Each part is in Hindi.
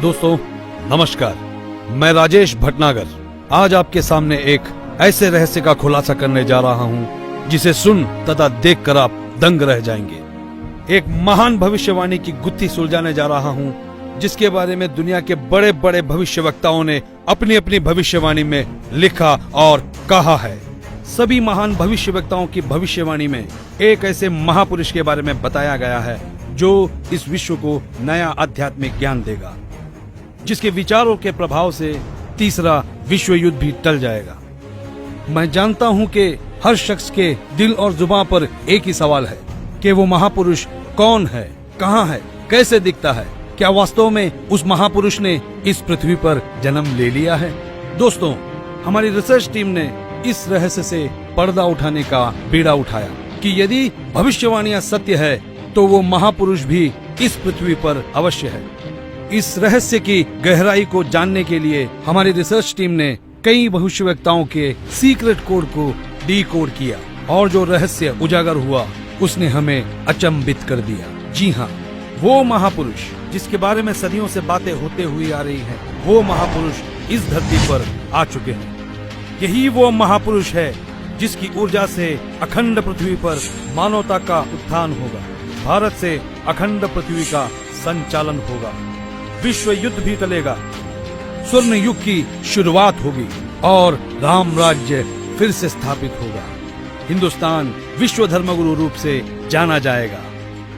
दोस्तों नमस्कार, मैं राजेश भटनागर आज आपके सामने एक ऐसे रहस्य का खुलासा करने जा रहा हूं जिसे सुन तथा देखकर आप दंग रह जाएंगे। एक महान भविष्यवाणी की गुत्थी सुलझाने जा रहा हूं जिसके बारे में दुनिया के बड़े बड़े भविष्यवक्ताओं ने अपनी अपनी भविष्यवाणी में लिखा और कहा है। सभी महान भविष्यवक्ताओं की भविष्यवाणी में एक ऐसे महापुरुष के बारे में बताया गया है जो इस विश्व को नया आध्यात्मिक ज्ञान देगा, जिसके विचारों के प्रभाव से तीसरा विश्व युद्ध भी टल जाएगा। मैं जानता हूं कि हर शख्स के दिल और जुबान पर एक ही सवाल है कि वो महापुरुष कौन है, कहां है, कैसे दिखता है, क्या वास्तव में उस महापुरुष ने इस पृथ्वी पर जन्म ले लिया है। दोस्तों, हमारी रिसर्च टीम ने इस रहस्य से पर्दा उठाने का बीड़ा उठाया कि यदि भविष्यवाणियां सत्य है तो वो महापुरुष भी इस पृथ्वी पर अवश्य है। इस रहस्य की गहराई को जानने के लिए हमारी रिसर्च टीम ने कई भविष्यवक्ताओं के सीक्रेट कोड को डीकोड किया और जो रहस्य उजागर हुआ उसने हमें अचंभित कर दिया। जी हाँ, वो महापुरुष जिसके बारे में सदियों से बातें होते हुई आ रही हैं, वो महापुरुष इस धरती पर आ चुके हैं। यही वो महापुरुष है जिसकी ऊर्जा से अखंड पृथ्वी पर मानवता का उत्थान होगा, भारत से अखंड पृथ्वी का संचालन होगा, विश्व युद्ध भी टलेगा, स्वर्ण युग की शुरुआत होगी और राम राज्य फिर से स्थापित होगा। हिंदुस्तान विश्व धर्मगुरु रूप से जाना जाएगा।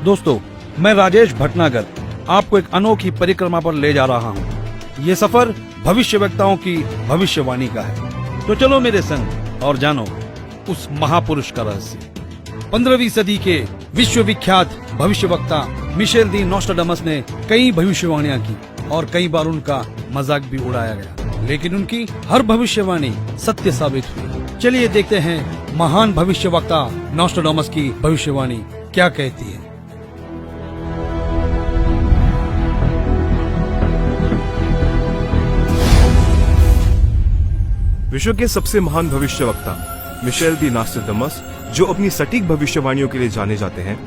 दोस्तों, मैं राजेश भटनागर आपको एक अनोखी परिक्रमा पर ले जा रहा हूँ। ये सफर भविष्यवक्ताओं की भविष्यवाणी का है, तो चलो मेरे संग और जानो उस महापुरुष का रहस्य। 15वीं सदी के विश्वविख्यात भविष्यवक्ता मिशेल दी नोस्ट्राडामस ने कई भविष्यवाणियां की और कई बार उनका मजाक भी उड़ाया गया, लेकिन उनकी हर भविष्यवाणी सत्य साबित हुई। चलिए देखते हैं महान भविष्यवक्ता नोस्ट्राडामस की भविष्यवाणी क्या कहती है। विश्व के सबसे महान भविष्यवक्ता मिशेल दी नोस्ट्राडामस, जो अपनी सटीक भविष्यवाणियों के लिए जाने जाते हैं,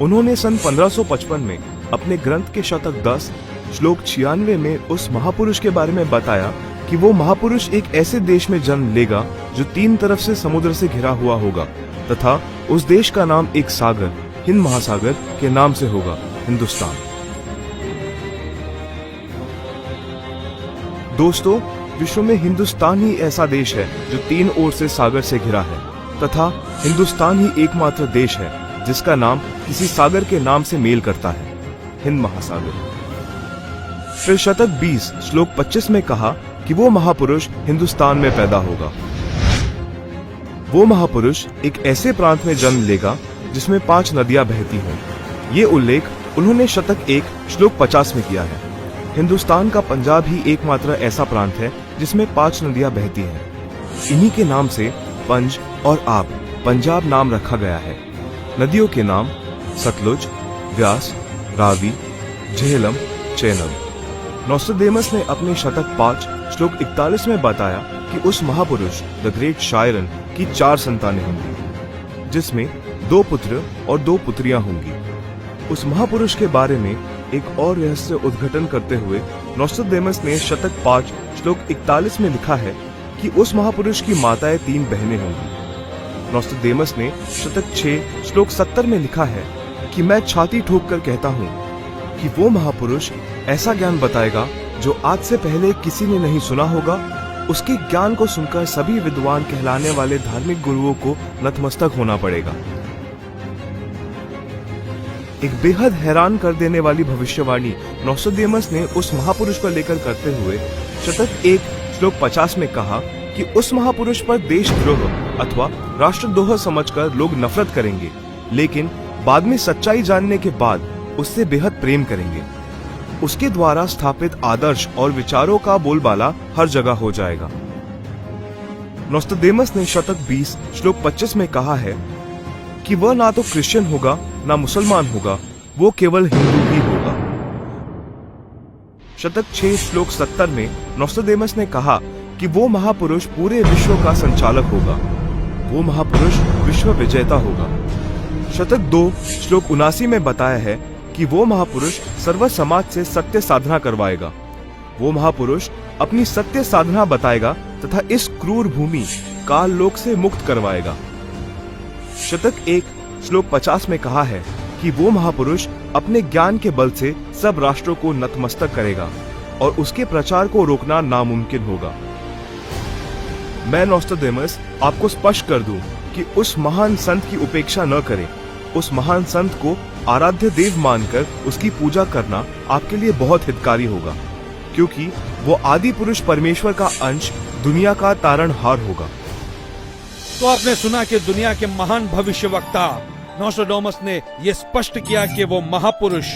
उन्होंने सन 1555 में अपने ग्रंथ के शतक 10 श्लोक 96 में उस महापुरुष के बारे में बताया कि वो महापुरुष एक ऐसे देश में जन्म लेगा जो 3 तरफ से समुद्र से घिरा हुआ होगा तथा उस देश का नाम एक सागर, हिंद महासागर के नाम से होगा, हिंदुस्तान। दोस्तों, विश्व में हिंदुस्तान ही ऐसा देश है जो 3 ओर से सागर से घिरा है तथा हिंदुस्तान ही एकमात्र देश है जिसका नाम किसी सागर के नाम से मेल करता है, हिंद महासागर। फिर शतक 20 श्लोक 25 में कहा कि वो महापुरुष हिंदुस्तान में पैदा होगा। वो महापुरुष एक ऐसे प्रांत में जन्म लेगा जिसमें 5 नदियां बहती हों। ये उल्लेख उन्होंने शतक 1 श्लोक 50 में किया है। हिंदुस्तान का पंजाब ही एकमात्र ऐसा प्रांत है जिसमें 5 नदियां बहती हैं। इन्हीं के नाम से पंज और आब पंजाब नाम रखा गया है। नदियों के नाम सतलुज, व्यास, रावी, झेलम, चेनाब। नोस्ट्राडामस ने अपने शतक 5 श्लोक 41 में बताया कि उस महापुरुष द ग्रेट शायरन की 4 संतानें होंगी, जिसमें 2 पुत्र और 2 पुत्रियां होंगी। उस महापुरुष के बारे में एक और रहस्य उद्घाटन करते हुए नोस्ट्राडामस ने शतक 5 श्लोक 41 में लिखा है कि उस महापुरुष की माताएं 3 बहनें होंगी। नोस्ट्राडामस ने शतक 6 श्लोक 70 में लिखा है कि मैं छाती ठोक कर कहता हूँ कि वो महापुरुष ऐसा ज्ञान बताएगा जो आज से पहले किसी ने नहीं सुना होगा। उसके ज्ञान को सुनकर सभी विद्वान कहलाने वाले धार्मिक गुरुओं को नतमस्तक होना पड़ेगा। एक बेहद हैरान कर देने वाली भविष्यवाणी नोस्ट्राडामस ने उस महापुरुष पर लेकर करते हुए शतक 1 श्लोक 50 में कहा कि उस महापुरुष पर देशद्रोह अथवा राष्ट्रद्रोह समझकर लोग नफरत करेंगे, लेकिन बाद में सच्चाई जानने के बाद उससे बेहद प्रेम करेंगे। उसके द्वारा स्थापित आदर्श और विचारों का बोलबाला हर जगह हो जाएगा। नोस्ट्राडामस ने शतक 20 श्लोक 25 में कहा है कि वह ना तो क्रिश्चियन होगा ना मुसलमान होगा, वो केवल हिंदू ही होगा। शतक 6 श्लोक 70 में नोस्ट्राडामस ने कहा कि वो महापुरुष पूरे विश्व का संचालक होगा, वो महापुरुष विश्व विजेता होगा। शतक 2 श्लोक 79 में बताया है कि वो महापुरुष सर्व समाज से सत्य साधना करवाएगा वो महापुरुष अपनी सत्य साधना बताएगा तथा इस क्रूर भूमि काल लोक से मुक्त करवाएगा। शतक 1 श्लोक 50 में कहा है कि वो महापुरुष अपने ज्ञान के बल से सब राष्ट्रों को नतमस्तक करेगा और उसके प्रचार को रोकना नामुमकिन होगा। मैं नोस्ट्राडेमस आपको स्पष्ट कर दूं कि उस महान संत की उपेक्षा न करें। उस महान संत को आराध्य देव मानकर उसकी पूजा करना आपके लिए बहुत हितकारी होगा, क्योंकि वो आदि पुरुष परमेश्वर का अंश, दुनिया का तारणहार होगा। तो आपने सुना कि दुनिया के महान भविष्यवक्ता नोस्ट्राडेमस ने यह स्पष्ट किया कि वो महापुरुष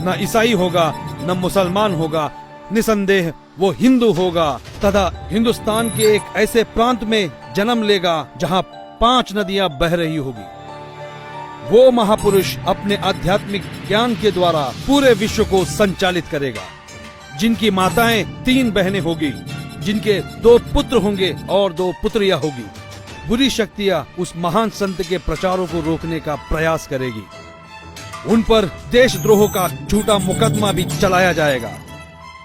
न ईसाई होगा न मुसलमान होगा, निसंदेह वो हिंदू होगा तथा हिंदुस्तान के एक ऐसे प्रांत में जन्म लेगा जहां 5 नदियां बह रही होगी। वो महापुरुष अपने आध्यात्मिक ज्ञान के द्वारा पूरे विश्व को संचालित करेगा, जिनकी माताएं 3 बहनें होगी, जिनके 2 पुत्र होंगे और 2 पुत्रियां होगी। बुरी शक्तियां उस महान संत के प्रचारों को रोकने का प्रयास करेगी। उन पर देशद्रोह का झूठा मुकदमा भी चलाया जाएगा।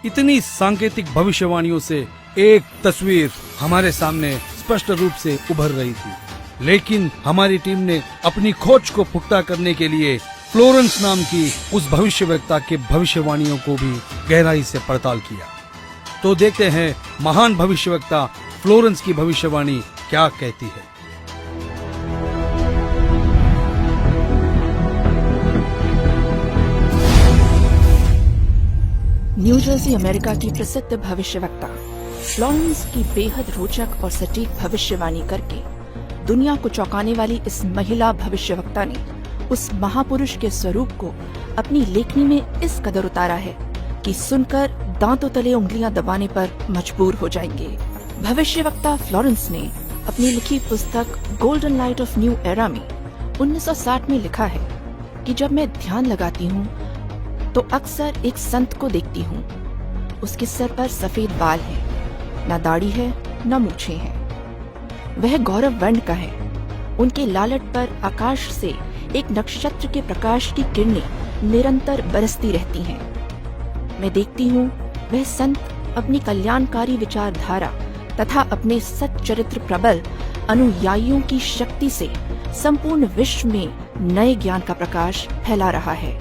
इतनी सांकेतिक भविष्यवाणियों से एक तस्वीर हमारे सामने स्पष्ट रूप से उभर रही थी, लेकिन हमारी टीम ने अपनी खोज को पुख्ता करने के लिए फ्लोरेंस नाम की उस भविष्यवक्ता के भविष्यवाणियों को भी गहराई से पड़ताल किया। तो देखते हैं महान भविष्यवक्ता फ्लोरेंस की भविष्यवाणी क्या कहती है। न्यू जर्सी अमेरिका की प्रसिद्ध भविष्यवक्ता फ्लोरेंस की बेहद रोचक और सटीक भविष्यवाणी करके दुनिया को चौंकाने वाली इस महिला भविष्यवक्ता ने उस महापुरुष के स्वरूप को अपनी लेखनी में इस कदर उतारा है कि सुनकर दांतों तले उंगलियां दबाने पर मजबूर हो जाएंगे। भविष्यवक्ता फ्लोरेंस ने अपनी लिखी पुस्तक golden light of new era में 1960 में लिखा है कि जब मैं ध्यान लगाती हूँ तो अक्सर एक संत को देखती हूँ। उसके सर पर सफेद बाल हैं, न दाढ़ी है न मूछें हैं। वह गौरव वर्ण का है। उनके लालट पर आकाश से एक नक्षत्र के प्रकाश की किरणें निरंतर बरसती रहती हैं। मैं देखती हूँ वह संत अपनी कल्याणकारी विचारधारा तथा अपने सच्चरित्र प्रबल अनुयायियों की शक्ति से संपूर्ण विश्व में नए ज्ञान का प्रकाश फैला रहा है।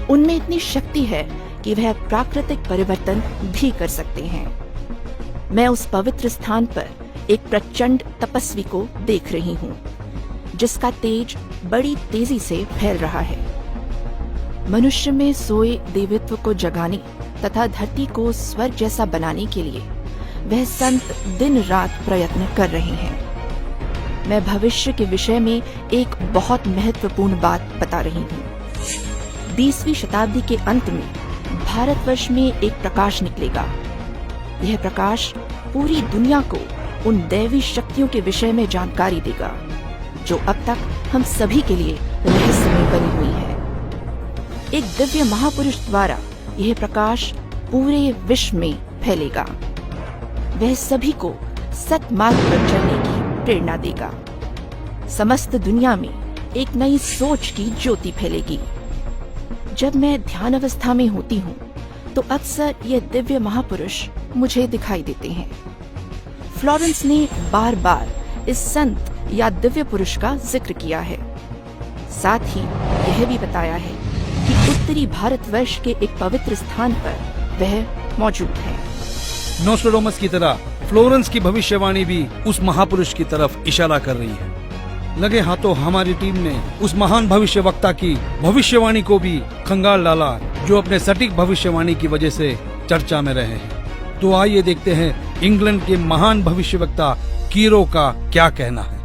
उनमें इतनी शक्ति है कि वह प्राकृतिक परिवर्तन भी कर सकते हैं। मैं उस पवित्र स्थान पर एक प्रचंड तपस्वी को देख रही हूँ, जिसका तेज बड़ी तेजी से फैल रहा है। मनुष्य में सोए देवत्व को जगाने तथा धरती को स्वर्ग जैसा बनाने के लिए वह संत दिन रात प्रयत्न कर रहे हैं। मैं भविष्य के विषय में एक बहुत महत्वपूर्ण बात बता रही हूँ। 20वीं शताब्दी के अंत में भारतवर्ष में एक प्रकाश निकलेगा। यह प्रकाश पूरी दुनिया को उन दैवी शक्तियों के विषय में जानकारी देगा जो अब तक हम सभी के लिए रहस्यमय बनी हुई है। एक दिव्य महापुरुष द्वारा यह प्रकाश पूरे विश्व में फैलेगा। वह सभी को सत्मार्ग पर चलने की प्रेरणा देगा। समस्त दुनिया में एक नई सोच की ज्योति फैलेगी। जब मैं ध्यान अवस्था में होती हूँ तो अक्सर ये दिव्य महापुरुष मुझे दिखाई देते हैं। फ्लोरेंस ने बार बार इस संत या दिव्य पुरुष का जिक्र किया है। साथ ही यह भी बताया है कि उत्तरी भारतवर्ष के एक पवित्र स्थान पर वह मौजूद है। नोस्ट्राडेमस की तरह फ्लोरेंस की भविष्यवाणी भी उस महापुरुष की तरफ इशारा कर रही है। लगे हाथों हमारी टीम ने उस महान भविष्यवक्ता की भविष्यवाणी को भी खंगाल डाला, जो अपने सटीक भविष्यवाणी की वजह से चर्चा में रहे हैं। तो आइए देखते हैं इंग्लैंड के महान भविष्यवक्ता कीरो का क्या कहना है।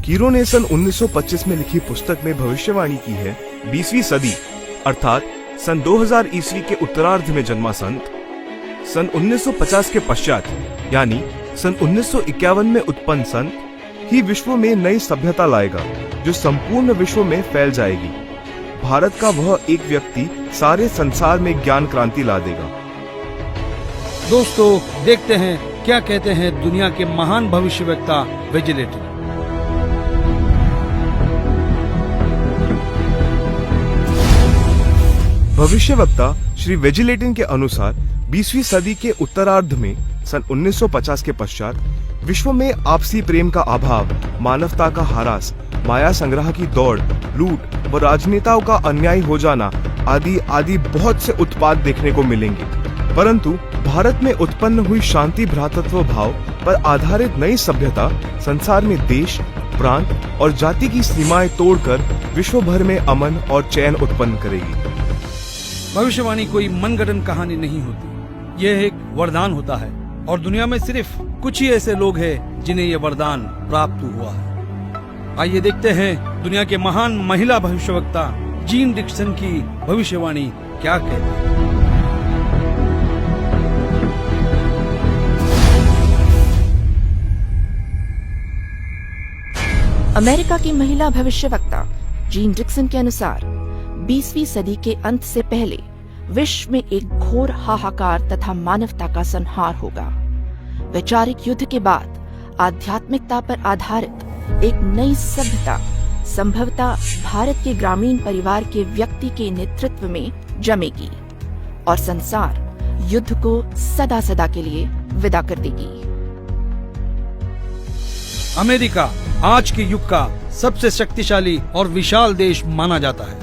कीरो ने सन 1925 में लिखी पुस्तक में भविष्यवाणी की है 20वीं सदी अर्थात सन 2000 ईस्वी के उत्तरार्ध में जन्मा संत सन 1950 के पश्चात यानी सन 1951 में उत्पन्न संत ही विश्व में नई सभ्यता लाएगा, जो संपूर्ण विश्व में फैल जाएगी। भारत का वह एक व्यक्ति सारे संसार में ज्ञान क्रांति ला देगा। दोस्तों देखते हैं क्या कहते हैं दुनिया के महान भविष्यवक्ता विजिलेटर। भविष्यवक्ता श्री वेजिलेटिन के अनुसार 20वीं सदी के उत्तरार्ध में सन 1950 के पश्चात विश्व में आपसी प्रेम का अभाव, मानवता का ह्रास, माया संग्रह की दौड़, लूट व राजनेताओं का अन्याय हो जाना आदि आदि बहुत से उत्पाद देखने को मिलेंगे। परंतु भारत में उत्पन्न हुई शांति भ्रातृत्व भाव पर आधारित नई सभ्यता संसार में देश, प्रांत और जाति की सीमाएं तोड़कर विश्व भर में अमन और चैन उत्पन्न करेगी। भविष्यवाणी कोई मनगढ़ंत कहानी नहीं होती, यह एक वरदान होता है और दुनिया में सिर्फ कुछ ही ऐसे लोग हैं जिन्हें यह वरदान प्राप्त हुआ है। आइए देखते हैं दुनिया के महान महिला भविष्यवक्ता जीन डिक्सन की भविष्यवाणी क्या कहती है। अमेरिका की महिला भविष्यवक्ता जीन डिक्सन के अनुसार 20वीं सदी के अंत से पहले विश्व में एक घोर हाहाकार तथा मानवता का संहार होगा। वैचारिक युद्ध के बाद आध्यात्मिकता पर आधारित एक नई सभ्यता संभवतः भारत के ग्रामीण परिवार के व्यक्ति के नेतृत्व में जमेगी और संसार युद्ध को सदा सदा के लिए विदा कर देगी। अमेरिका आज के युग का सबसे शक्तिशाली और विशाल देश माना जाता है।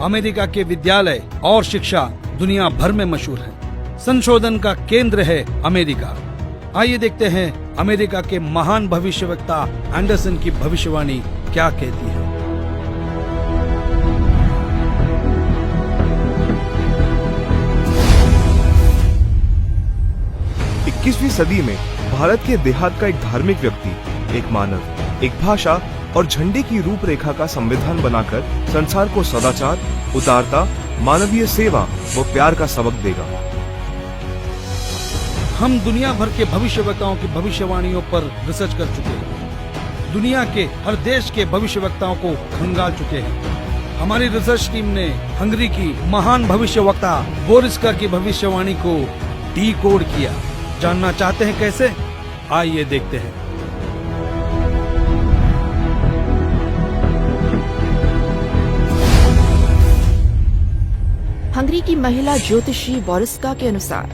अमेरिका के विद्यालय और शिक्षा दुनिया भर में मशहूर है। संशोधन का केंद्र है अमेरिका। आइए देखते हैं अमेरिका के महान भविष्यवक्ता एंडरसन की भविष्यवाणी क्या कहती है। 21वीं सदी में भारत के देहात का एक धार्मिक व्यक्ति, एक मानव, एक भाषा और झंडे की रूपरेखा का संविधान बनाकर संसार को सदाचार, उदारता, मानवीय सेवा व प्यार का सबक देगा। हम दुनिया भर के भविष्यवक्ताओं की भविष्यवाणियों पर रिसर्च कर चुके हैं। दुनिया के हर देश के भविष्यवक्ताओं को खंगाल चुके हैं। हमारी रिसर्च टीम ने हंगरी की महान भविष्यवक्ता बोरिस्का की भविष्यवाणी को डिकोड किया। जानना चाहते हैं कैसे? आइए देखते हैं। हंगरी की महिला ज्योतिषी बोरिस्का के अनुसार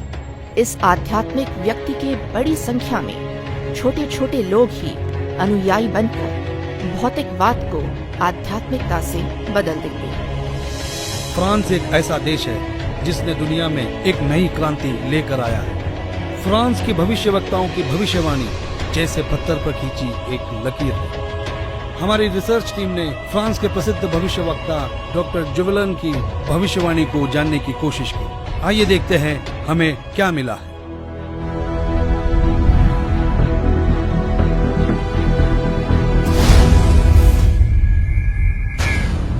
इस आध्यात्मिक व्यक्ति के बड़ी संख्या में छोटे छोटे लोग ही अनुयायी बनकर भौतिकवाद को आध्यात्मिकता से बदल देंगे। फ्रांस एक ऐसा देश है जिसने दुनिया में एक नई क्रांति लेकर आया है। फ्रांस की भविष्यवक्ताओं की भविष्यवाणी जैसे पत्थर पर खींची एक लकीर है। हमारी रिसर्च टीम ने फ्रांस के प्रसिद्ध भविष्यवक्ता डॉक्टर जुवेलन की भविष्यवाणी को जानने की कोशिश की। आइए देखते हैं हमें क्या मिला है।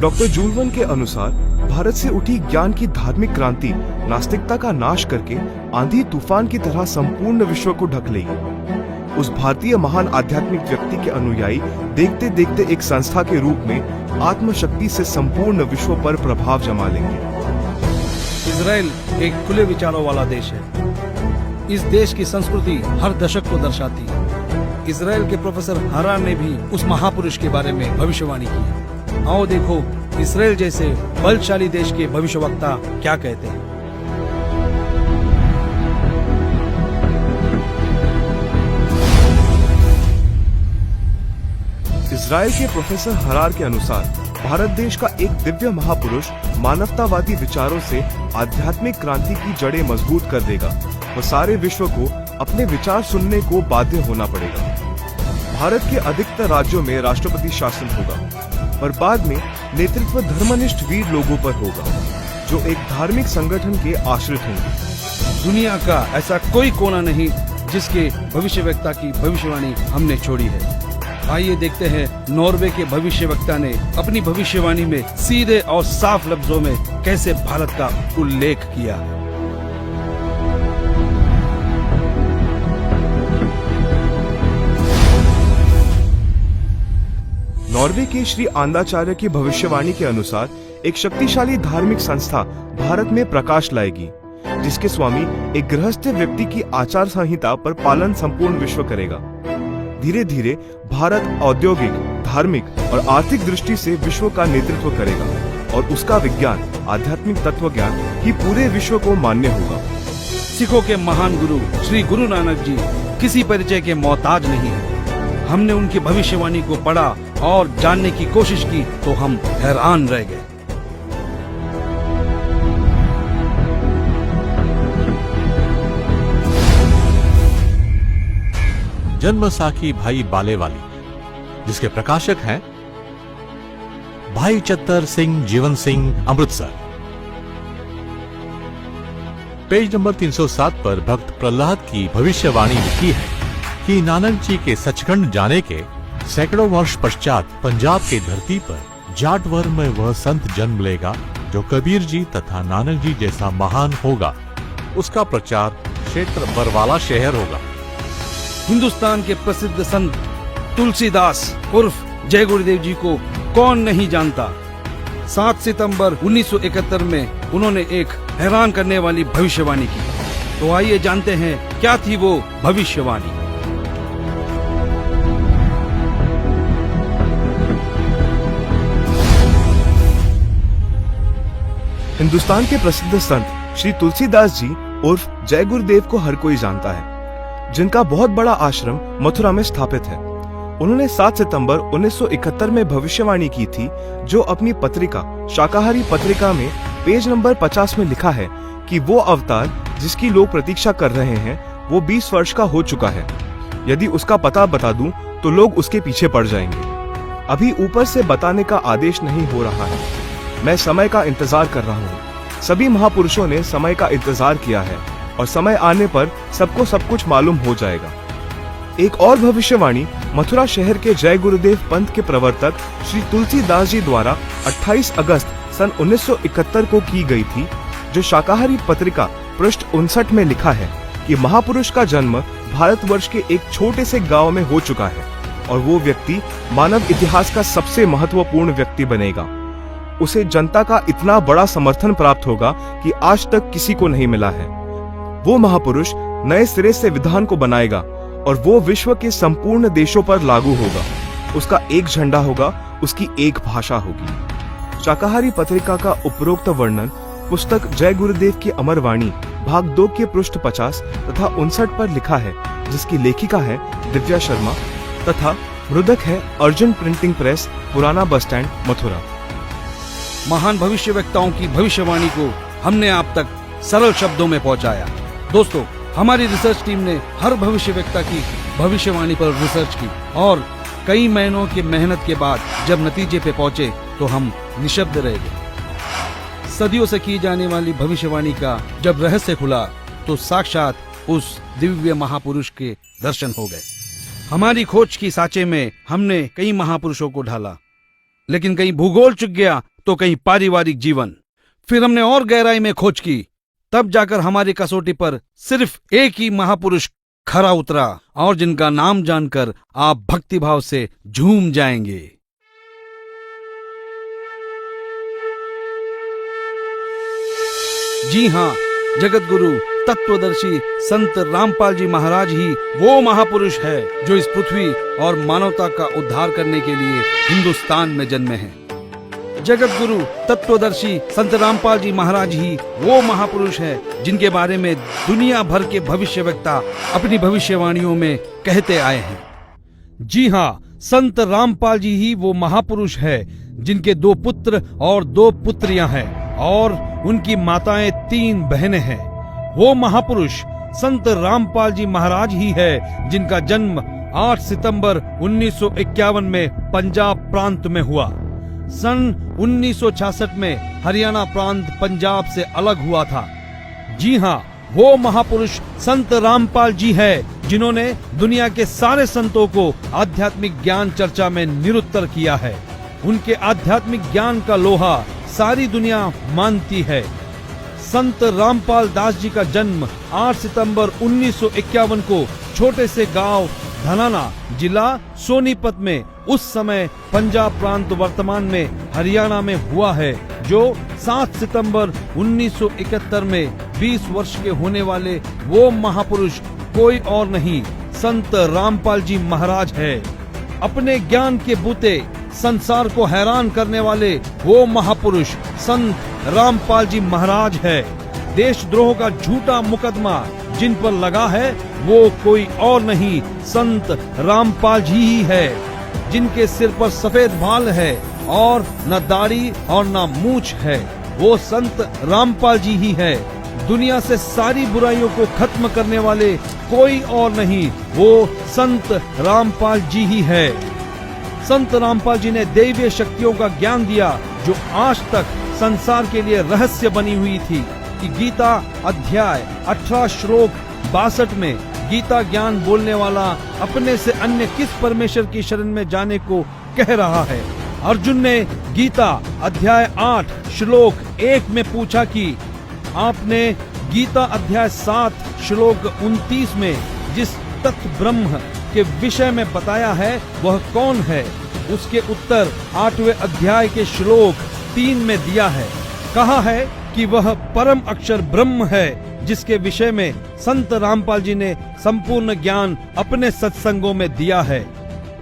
डॉक्टर जुवेलन के अनुसार भारत से उठी ज्ञान की धार्मिक क्रांति नास्तिकता का नाश करके आंधी तूफान की तरह संपूर्ण विश्व को ढक लेगी। उस भारतीय महान आध्यात्मिक व्यक्ति के अनुयायी देखते देखते एक संस्था के रूप में आत्मशक्ति से संपूर्ण विश्व पर प्रभाव जमा लेंगे। इजराइल एक खुले विचारों वाला देश है। इस देश की संस्कृति हर दशक को दर्शाती है। इजराइल के प्रोफेसर हारान ने भी उस महापुरुष के बारे में भविष्यवाणी की। आओ देखो इजराइल जैसे बलशाली देश के भविष्यवक्ता क्या कहते हैं। इजराइल के प्रोफेसर हरार के अनुसार भारत देश का एक दिव्य महापुरुष मानवतावादी विचारों से आध्यात्मिक क्रांति की जड़ें मजबूत कर देगा और सारे विश्व को अपने विचार सुनने को बाध्य होना पड़ेगा। भारत के अधिकतर राज्यों में राष्ट्रपति शासन होगा, पर बाद में नेतृत्व धर्मनिष्ठ वीर लोगों पर होगा जो एक धार्मिक संगठन के आश्रित होंगे। दुनिया का ऐसा कोई कोना नहीं जिसके भविष्यवक्ता की भविष्यवाणी हमने छोड़ी है। आइए देखते हैं नॉर्वे के भविष्यवक्ता ने अपनी भविष्यवाणी में सीधे और साफ लफ्जों में कैसे भारत का उल्लेख किया है। नॉर्वे के श्री आंदाचार्य की भविष्यवाणी के अनुसार एक शक्तिशाली धार्मिक संस्था भारत में प्रकाश लाएगी, जिसके स्वामी एक गृहस्थ व्यक्ति की आचार संहिता पर पालन संपूर्ण विश्व करेगा। धीरे धीरे भारत औद्योगिक, धार्मिक और आर्थिक दृष्टि से विश्व का नेतृत्व करेगा और उसका विज्ञान आध्यात्मिक तत्व ज्ञान ही पूरे विश्व को मान्य होगा। सिखों के महान गुरु श्री गुरु नानक जी किसी परिचय के मोहताज नहीं है। हमने उनकी भविष्यवाणी को पढ़ा और जानने की कोशिश की तो हम हैरान रह गए। जन्मसाखी भाई बालेवाली, जिसके प्रकाशक हैं भाई चत्तर सिंह जीवन सिंह, अमृतसर। पेज नंबर 307 पर भक्त प्रहलाद की भविष्यवाणी लिखी है कि नानक जी के सचखंड जाने के सैकड़ों वर्ष पश्चात पंजाब की धरती पर जाटवर में वह संत जन्म लेगा जो कबीर जी तथा नानक जी जैसा महान होगा। उसका प्रचार क्षेत्र बरवाला शहर होगा। हिंदुस्तान के प्रसिद्ध संत तुलसीदास उर्फ जय गुरुदेव जी को कौन नहीं जानता। 7 सितंबर 1971 में उन्होंने एक हैरान करने वाली भविष्यवाणी की। तो आइए जानते हैं क्या थी वो भविष्यवाणी। हिंदुस्तान के प्रसिद्ध संत श्री तुलसीदास जी उर्फ जय गुरुदेव को हर कोई जानता है, जिनका बहुत बड़ा आश्रम मथुरा में स्थापित है। उन्होंने 7 सितंबर 1971 में भविष्यवाणी की थी, जो अपनी पत्रिका शाकाहारी पत्रिका में पेज नंबर 50 में लिखा है कि वो अवतार जिसकी लोग प्रतीक्षा कर रहे हैं वो 20 वर्ष का हो चुका है। यदि उसका पता बता दूं तो लोग उसके पीछे पड़ जाएंगे। अभी ऊपर से बताने का आदेश नहीं हो रहा है। मैं समय का इंतजार कर रहा हूँ। सभी महापुरुषों ने समय का इंतजार किया है और समय आने पर सबको सब कुछ मालूम हो जाएगा। एक और भविष्यवाणी मथुरा शहर के जय गुरुदेव पंथ के प्रवर्तक श्री तुलसीदास जी द्वारा 28 अगस्त सन 1971 को की गई थी, जो शाकाहारी पत्रिका पृष्ठ 59 में लिखा है कि महापुरुष का जन्म भारतवर्ष के एक छोटे से गांव में हो चुका है और वो व्यक्ति मानव इतिहास का सबसे महत्वपूर्ण व्यक्ति बनेगा। उसे जनता का इतना बड़ा समर्थन प्राप्त होगा कि आज तक किसी को नहीं मिला है। वो महापुरुष नए सिरे से विधान को बनाएगा और वो विश्व के संपूर्ण देशों पर लागू होगा। उसका एक झंडा होगा, उसकी एक भाषा होगी। शाकाहारी पत्रिका का उपरोक्त वर्णन पुस्तक जय गुरुदेव की अमरवाणी भाग 2 के पृष्ठ 50 तथा 59 पर लिखा है, जिसकी लेखिका है दिव्या शर्मा तथा मृदक है अर्जुन प्रिंटिंग प्रेस, पुराना बस स्टैंड, मथुरा। महान भविष्यवक्ताओं की भविष्यवाणी को हमने आप तक सरल शब्दों में पहुंचाया। दोस्तों, हमारी रिसर्च टीम ने हर भविष्यवक्ता की भविष्यवाणी पर रिसर्च की और कई महीनों की मेहनत के बाद जब नतीजे पे पहुंचे तो हम निशब्द रह गए। सदियों से की जाने वाली भविष्यवाणी का जब रहस्य खुला तो साक्षात उस दिव्य महापुरुष के दर्शन हो गए। हमारी खोज की सांचे में हमने कई महापुरुषों को ढाला, लेकिन कहीं भूगोल चुक गया तो कहीं पारिवारिक जीवन। फिर हमने और गहराई में खोज की, तब जाकर हमारी कसौटी पर सिर्फ एक ही महापुरुष खरा उतरा और जिनका नाम जानकर आप भक्तिभाव से झूम जाएंगे। जी हां, जगत गुरु तत्वदर्शी संत रामपाल जी महाराज ही वो महापुरुष है जो इस पृथ्वी और मानवता का उद्धार करने के लिए हिंदुस्तान में जन्मे हैं। जगत गुरु तत्वदर्शी संत रामपाल जी महाराज ही वो महापुरुष है जिनके बारे में दुनिया भर के भविष्यवक्ता अपनी भविष्यवाणियों में कहते आए हैं। जी हाँ, संत रामपाल जी ही वो महापुरुष है जिनके 2 पुत्र और 2 पुत्रियां हैं और उनकी माताएं 3 बहनें हैं। वो महापुरुष संत रामपाल जी महाराज ही है जिनका जन्म 8 सितंबर 1951 में पंजाब प्रांत में हुआ। सन 1966 में हरियाणा प्रांत पंजाब से अलग हुआ था। जी हाँ, वो महापुरुष संत रामपाल जी है जिन्होंने दुनिया के सारे संतों को आध्यात्मिक ज्ञान चर्चा में निरुत्तर किया है। उनके आध्यात्मिक ज्ञान का लोहा सारी दुनिया मानती है। संत रामपाल दास जी का जन्म 8 सितंबर 1951 को छोटे से गांव धनाना, जिला सोनीपत में, उस समय पंजाब प्रांत वर्तमान में हरियाणा में हुआ है, जो 7 सितंबर 1971 में 20 वर्ष के होने वाले वो महापुरुष कोई और नहीं संत रामपाल जी महाराज है। अपने ज्ञान के बूते संसार को हैरान करने वाले वो महापुरुष संत रामपाल जी महाराज है। देशद्रोह का झूठा मुकदमा जिन पर लगा है वो कोई और नहीं संत रामपाल जी ही है, जिनके सिर पर सफेद बाल है और न दाढ़ी और न मूछ है। वो संत रामपाल जी ही है। दुनिया से सारी बुराइयों को खत्म करने वाले कोई और नहीं, वो संत रामपाल जी ही है। संत रामपाल जी ने दैवीय शक्तियों का ज्ञान दिया जो आज तक संसार के लिए रहस्य बनी हुई थी। कि गीता अध्याय 18 श्लोक 62 में गीता ज्ञान बोलने वाला अपने से अन्य किस परमेश्वर की शरण में जाने को कह रहा है। अर्जुन ने गीता अध्याय 8 श्लोक 1 में पूछा कि आपने गीता अध्याय 7 श्लोक 29 में जिस तत्व ब्रह्म के विषय में बताया है वह कौन है। उसके उत्तर 8वें अध्याय के श्लोक 3 में दिया है। कहा है कि वह परम अक्षर ब्रह्म है, जिसके विषय में संत रामपाल जी ने संपूर्ण ज्ञान अपने सत्संगों में दिया है।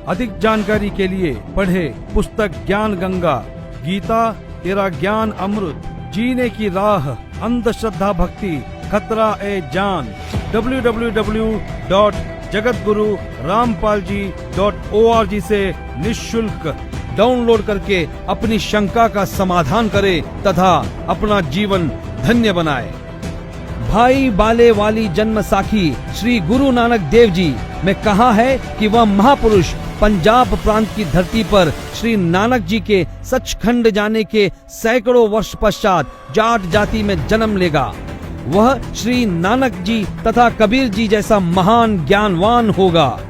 अधिक जानकारी के लिए पढ़े पुस्तक ज्ञान गंगा, गीता तेरा ज्ञान अमृत, जीने की राह, अंधश्रद्धा भक्ति, खतरा ए जान। www.jagatgururampalji.org से निःशुल्क डाउनलोड करके अपनी शंका का समाधान करें तथा अपना जीवन धन्य बनाए। भाई बाले वाली जन्म साखी श्री गुरु नानक देव जी में कहा है कि वह महापुरुष पंजाब प्रांत की धरती पर श्री नानक जी के सचखंड जाने के सैकड़ों वर्ष पश्चात जाट जाति में जन्म लेगा। वह श्री नानक जी तथा कबीर जी जैसा महान ज्ञानवान होगा।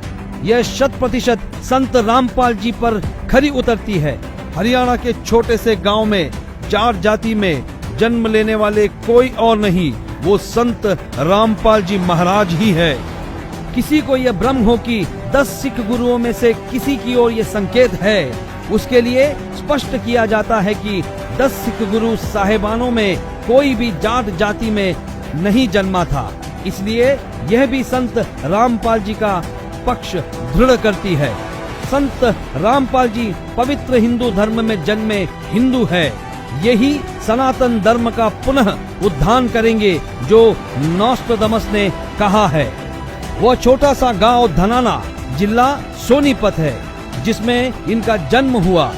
यह 100% संत रामपाल जी पर खरी उतरती है। हरियाणा के छोटे से गांव में जाट जाति में जन्म लेने वाले कोई और नहीं, वो संत रामपाल जी महाराज ही है। किसी को यह भ्रम हो कि 10 सिख गुरुओं में से किसी की ओर यह संकेत है, उसके लिए स्पष्ट किया जाता है कि 10 सिख गुरु साहेबानों में कोई भी जाट जाति में नहीं जन्मा था। इसलिए यह भी संत रामपाल जी का पक्ष दृढ़ करती है। संत रामपाल जी पवित्र हिंदू धर्म में जन्मे हिंदू है। यही सनातन धर्म का पुनः उद्धार करेंगे जो नोस्ट्राडामस ने कहा है। वह छोटा सा गांव धनाना जिला सोनीपत है जिसमें इनका जन्म हुआ।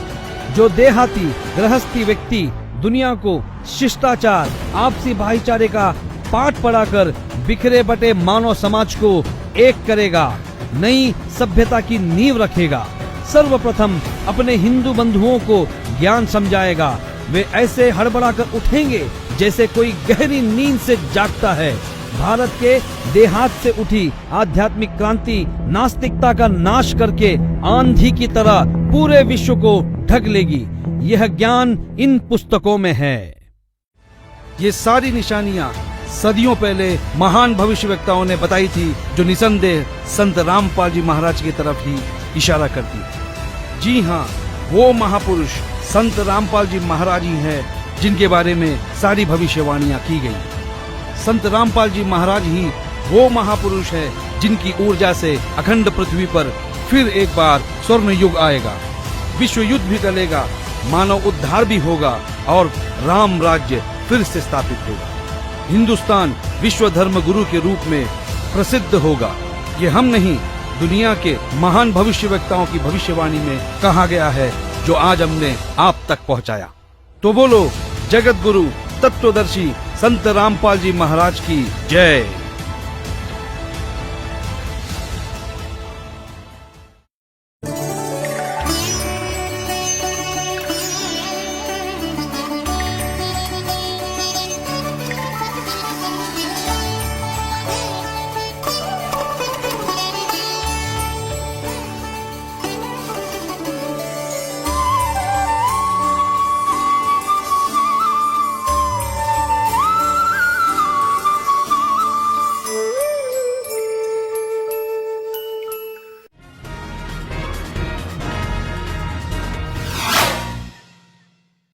जो देहाती गृहस्थी व्यक्ति दुनिया को शिष्टाचार, आपसी भाईचारे का पाठ पढ़ाकर बिखरे बटे मानव समाज को एक करेगा, नई सभ्यता की नींव रखेगा। सर्वप्रथम अपने हिंदू बंधुओं को ज्ञान समझाएगा। वे ऐसे हड़बड़ाकर उठेंगे जैसे कोई गहरी नींद से जागता है। भारत के देहात से उठी आध्यात्मिक क्रांति नास्तिकता का नाश करके आंधी की तरह पूरे विश्व को ढक लेगी। यह ज्ञान इन पुस्तकों में है। ये सारी निशानियां सदियों पहले महान भविष्यवक्ताओं ने बताई थी, जो निसंदेह संत रामपाल जी महाराज की तरफ ही इशारा करती है। जी हाँ, वो महापुरुष संत रामपाल जी महाराज ही है जिनके बारे में सारी भविष्यवाणियां की गई। संत रामपाल जी महाराज ही वो महापुरुष है जिनकी ऊर्जा से अखंड पृथ्वी पर फिर एक बार स्वर्ण युग आएगा, विश्व युद्ध भी टलेगा, मानव उद्धार भी होगा और राम राज्य फिर से स्थापित होगा। हिंदुस्तान विश्व धर्म गुरु के रूप में प्रसिद्ध होगा। ये हम नहीं, दुनिया के महान भविष्यवक्ताओं की भविष्यवाणी में कहा गया है, जो आज हमने आप तक पहुंचाया। तो बोलो जगत गुरु तत्वदर्शी संत रामपाल जी महाराज की जय।